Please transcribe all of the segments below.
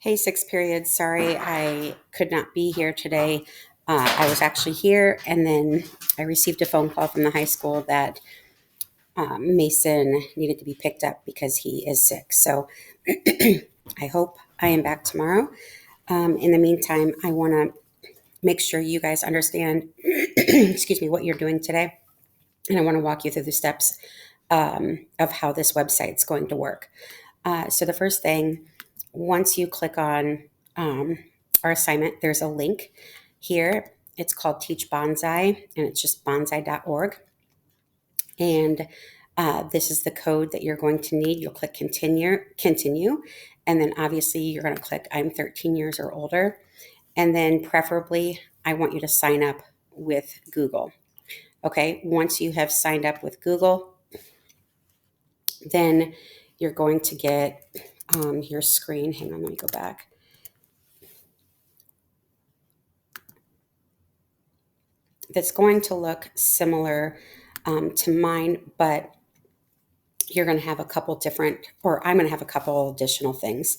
Hey, sixth period. Sorry, I could not be here today. I was actually here, and then I received a phone call from the high school that Mason needed to be picked up because he is sick. So I hope I am back tomorrow. In the meantime, I want to make sure you guys understand, excuse me, what you're doing today. And I want to walk you through the steps of how this website's going to work. So the first thing, once you click on our assignment, there's a link here. It's called Teach Bonsai, and it's just bonsai.org. And this is the code that you're going to need. You'll click continue, and then obviously you're going to click I'm 13 years or older. And then preferably, I want you to sign up with Google. Okay, once you have signed up with Google, then you're going to get your screen. Hang on, let me go back. That's going to look similar to mine, but you're going to have a couple different, or I'm going to have a couple additional things.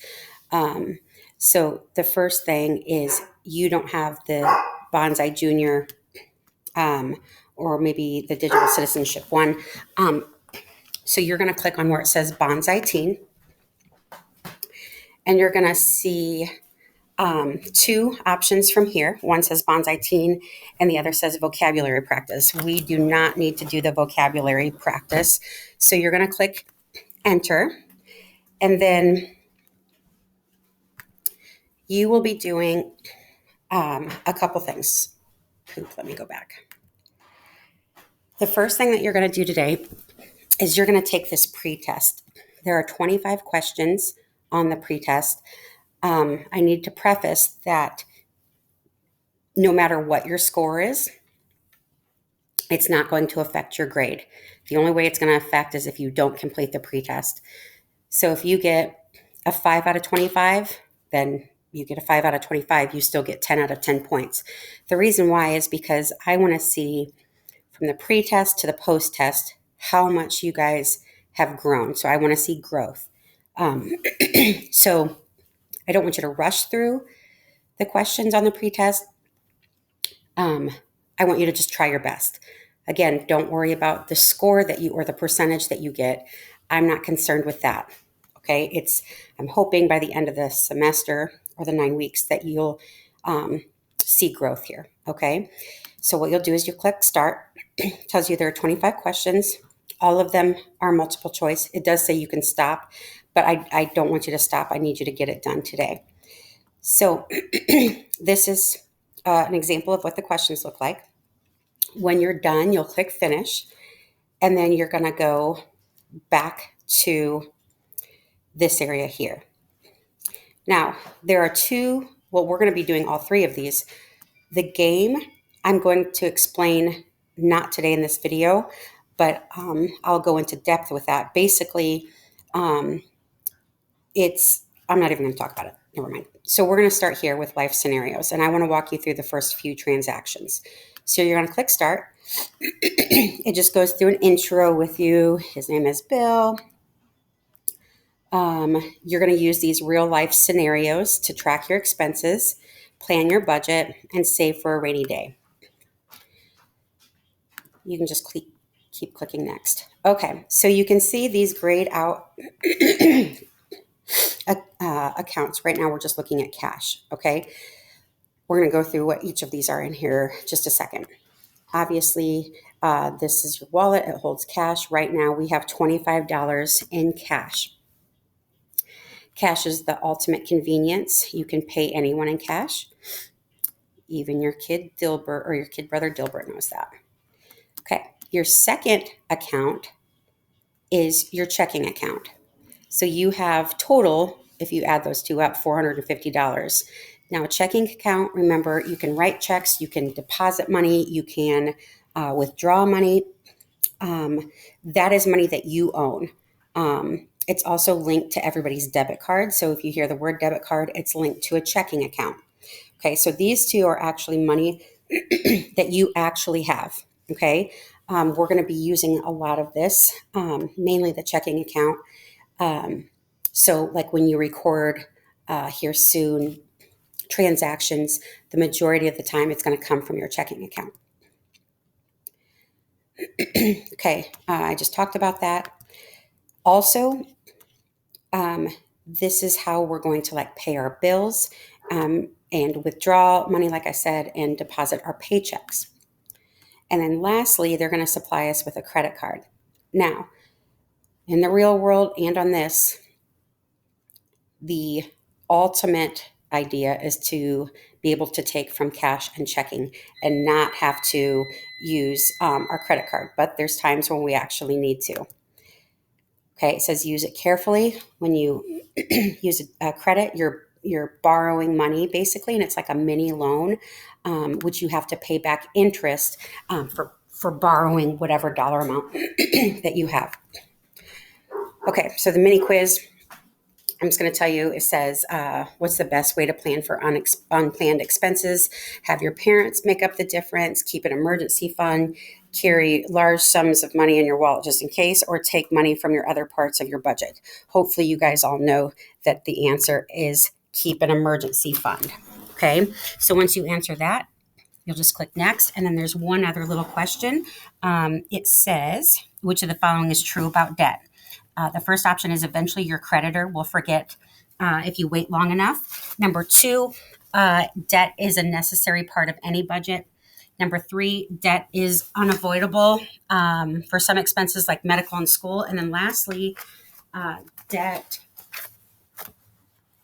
So the first thing is you don't have the Bonsai Junior or maybe the Digital Citizenship one. So you're going to click on where it says Bonsai Teen, and you're going to see two options from here. One says Bonsai Teen and the other says vocabulary practice. We do not need to do the vocabulary practice. So you're going to click enter, and then you will be doing a couple things. Let me go back. The first thing that you're going to do today is you're going to take this pretest. There are 25 questions on the pretest. I need to preface that no matter what your score is, it's not going to affect your grade. The only way it's going to affect is if you don't complete the pretest. So if you get a 5 out of 25, then you get a 5 out of 25, you still get 10 out of 10 points. The reason why is because I want to see from the pretest to the post-test how much you guys have grown. So I want to see growth. So I don't want you to rush through the questions on the pretest. I want you to just try your best. Again, don't worry about the score that you or the percentage that you get. I'm not concerned with that. Okay, I'm hoping by the end of the semester or the 9 weeks that you'll see growth here. Okay, so what you'll do is you click start. It tells you there are 25 questions. All of them are multiple choice. It does say you can stop, but I don't want you to stop. I need you to get it done today. So this is an example of what the questions look like. When you're done, you'll click finish, and then you're going to go back to this area here. Now, there are we're going to be doing all three of these. The game, I'm going to explain not today in this video, but I'll go into depth with that. Basically, I'm not even going to talk about it. Never mind. So we're going to start here with life scenarios, and I want to walk you through the first few transactions. So you're going to click start. It just goes through an intro with you. His name is Bill. You're going to use these real life scenarios to track your expenses, plan your budget, and save for a rainy day. You can just keep clicking next. Okay, so you can see these grayed out accounts. Right now we're just looking at cash, okay? We're going to go through what each of these are in here just a second. Obviously, this is your wallet. It holds cash. Right now we have $25 in cash. Cash is the ultimate convenience. You can pay anyone in cash. Even your kid Dilbert or your kid brother Dilbert knows that. Okay, your second account is your checking account. So you have total, if you add those two up, $450. Now, a checking account, remember, you can write checks, you can deposit money, you can withdraw money. That is money that you own. It's also linked to everybody's debit card. So if you hear the word debit card, it's linked to a checking account. Okay, so these two are actually money that you actually have. Okay, we're going to be using a lot of this, mainly the checking account. So like when you record here soon, transactions, the majority of the time it's going to come from your checking account. Okay, I just talked about that. Also, this is how we're going to like pay our bills and withdraw money, like I said, and deposit our paychecks. And then lastly, they're going to supply us with a credit card. Now, in the real world and on this, the ultimate idea is to be able to take from cash and checking and not have to use our credit card. But there's times when we actually need to. Okay, it says use it carefully. When you use a credit, you're borrowing money basically, and it's like a mini loan, which you have to pay back interest for borrowing whatever dollar amount that you have. Okay, so the mini quiz, I'm just going to tell you, it says, what's the best way to plan for unplanned expenses? Have your parents make up the difference, keep an emergency fund, carry large sums of money in your wallet just in case, or take money from your other parts of your budget. Hopefully you guys all know that the answer is keep an emergency fund. Okay, so once you answer that, you'll just click next. And then there's one other little question. It says, which of the following is true about debt? The first option is eventually your creditor will forget if you wait long enough. Number 2, debt is a necessary part of any budget. Number 3, debt is unavoidable for some expenses like medical and school. And then lastly, debt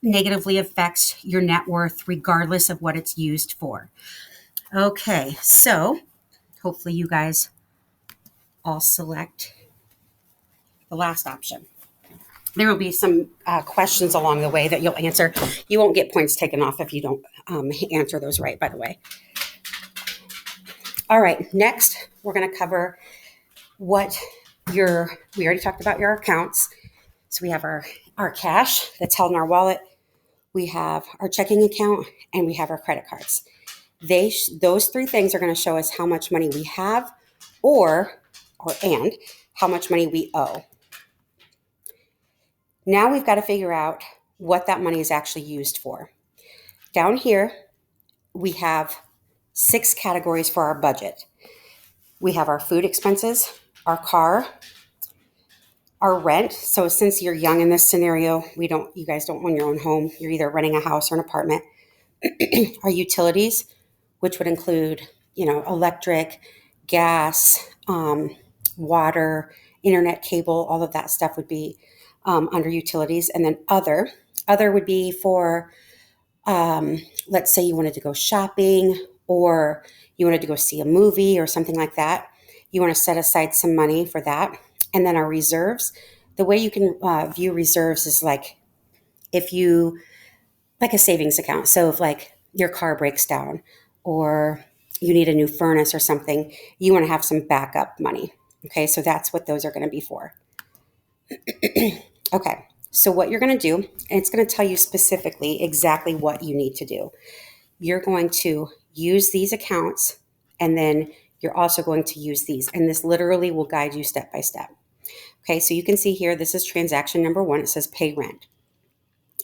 negatively affects your net worth regardless of what it's used for. Okay, so hopefully you guys all select the last option. There will be some questions along the way that you'll answer. You won't get points taken off if you don't answer those right, by the way. All right, next we're going to cover we already talked about your accounts. So we have our cash that's held in our wallet. We have our checking account, and we have our credit cards. Those 3 things are going to show us how much money we have and how much money we owe. Now we've got to figure out what that money is actually used for. Down here, we have 6 categories for our budget. We have our food expenses, our car, our rent. So since you're young in this scenario, you guys don't own your own home. You're either renting a house or an apartment. Our utilities, which would include, electric, gas, water, internet cable, all of that stuff would be under utilities. And then other would be for, let's say you wanted to go shopping or you wanted to go see a movie or something like that. You want to set aside some money for that. And then our reserves, the way you can view reserves is like a savings account. So if like your car breaks down or you need a new furnace or something, you want to have some backup money. Okay, so that's what those are going to be for. Okay, so what you're going to do, and it's going to tell you specifically exactly what you need to do. You're going to use these accounts, and then you're also going to use these. And this literally will guide you step by step. Okay, so you can see here, this is transaction number 1. It says pay rent.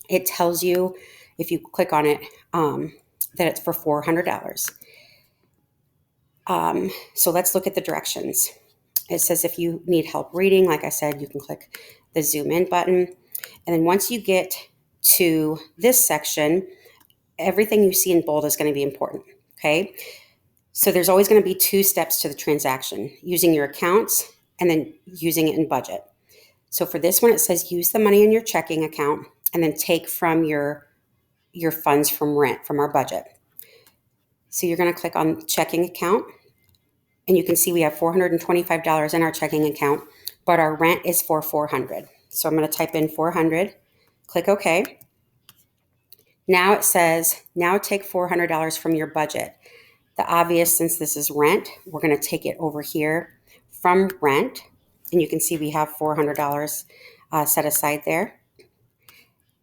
It tells you, if you click on it, that it's for $400. So let's look at the directions. It says if you need help reading, like I said, you can click the zoom in button. And then once you get to this section, everything you see in bold is going to be important. Okay. So there's always going to be 2 steps to the transaction, using your accounts and then using it in budget. So for this one, it says use the money in your checking account and then take from your funds from rent from our budget. So you're going to click on checking account, and you can see we have $425 in our checking account, but our rent is for $400. So I'm going to type in 400, click OK. Now it says, now take $400 from your budget. The obvious, since this is rent, we're going to take it over here from rent. And you can see we have $400 set aside there.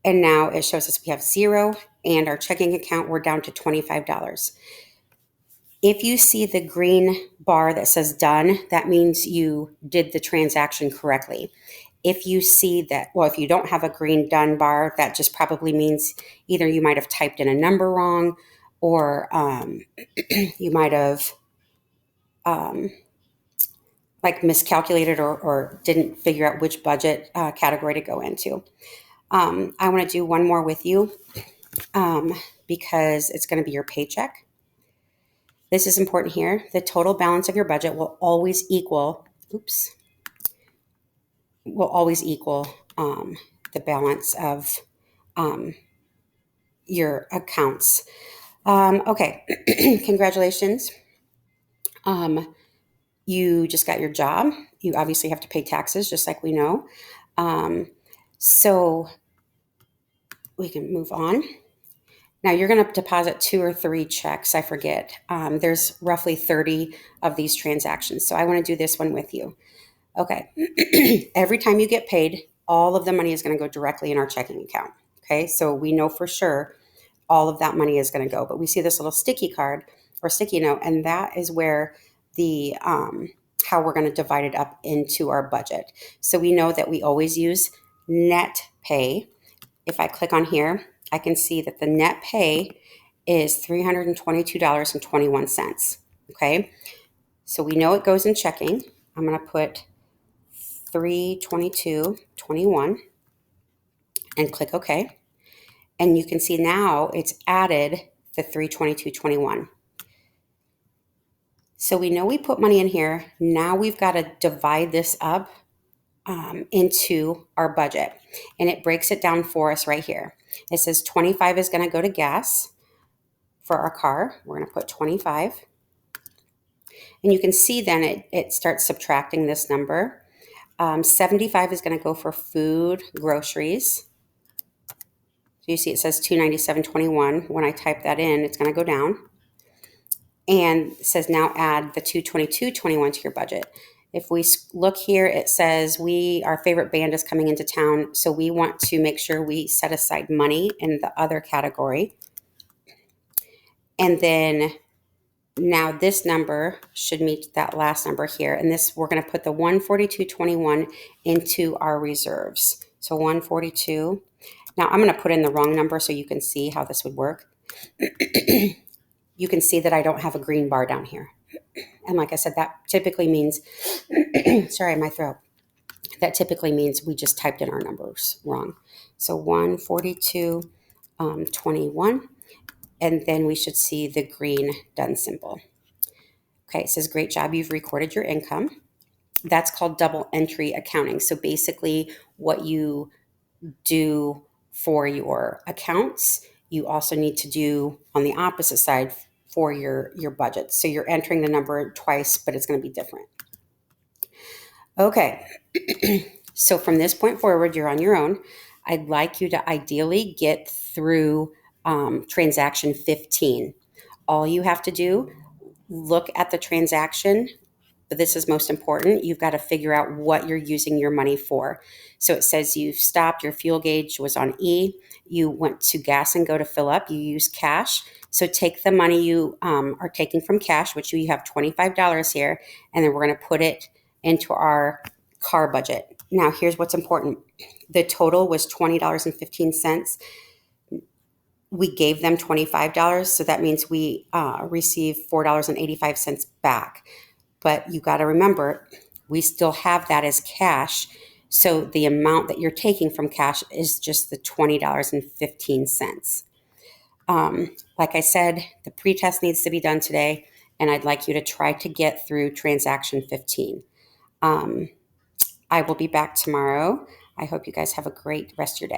And now it shows us we have 0, and our checking account, we're down to $25. If you see the green bar that says done, that means you did the transaction correctly. If you see that, well, if you don't have a green done bar, that just probably means either you might have typed in a number wrong, or you might have um, like miscalculated, or didn't figure out which budget category to go into. I want to do one more with you because it's going to be your paycheck. This is important here. The total balance of your budget will always equal, the balance of your accounts. Okay, congratulations. You just got your job. You obviously have to pay taxes, just like we know. So we can move on. Now you're going to deposit 2 or 3 checks. I forget. There's roughly 30 of these transactions. So I want to do this one with you. Okay. Every time you get paid, all of the money is going to go directly in our checking account. Okay. So we know for sure all of that money is going to go, but we see this little sticky card or sticky note, and that is where the, how we're going to divide it up into our budget. So we know that we always use net pay. If I click on here, I can see that the net pay is $322.21. Okay. So we know it goes in checking. I'm going to put 322.21 and click OK. And you can see now it's added the 322.21. So we know we put money in here. Now we've got to divide this up into our budget. And it breaks it down for us right here. It says 25 is going to go to gas for our car. We're going to put 25. And you can see then it starts subtracting this number. 75 is going to go for food, groceries. So you see it says 297.21. When I type that in, it's going to go down. And it says now add the 222.21 to your budget. If we look here, it says our favorite band is coming into town. So we want to make sure we set aside money in the other category. And then now this number should meet that last number here. And this, we're going to put the 142.21 into our reserves. So 142. Now I'm going to put in the wrong number so you can see how this would work. You can see that I don't have a green bar down here. And like I said, that typically means, sorry, my throat. That typically means we just typed in our numbers wrong. So 142.21. And then we should see the green done symbol. Okay, it says, great job, you've recorded your income. That's called double entry accounting. So basically what you do for your accounts, you also need to do on the opposite side for your budget. So you're entering the number twice, but it's going to be different. Okay, so from this point forward, you're on your own. I'd like you to ideally get through transaction 15. All you have to do, look at the transaction, but this is most important. You've got to figure out what you're using your money for. So it says you've stopped, your fuel gauge was on E. You went to Gas and Go to fill up. You use cash. So take the money you are taking from cash, which you have $25 here, and then we're going to put it into our car budget. Now, here's what's important. The total was $20.15. We gave them $25, so that means we received $4.85 back. But you got to remember, we still have that as cash. So the amount that you're taking from cash is just the $20.15. Like I said, the pretest needs to be done today, and I'd like you to try to get through transaction 15. I will be back tomorrow. I hope you guys have a great rest of your day.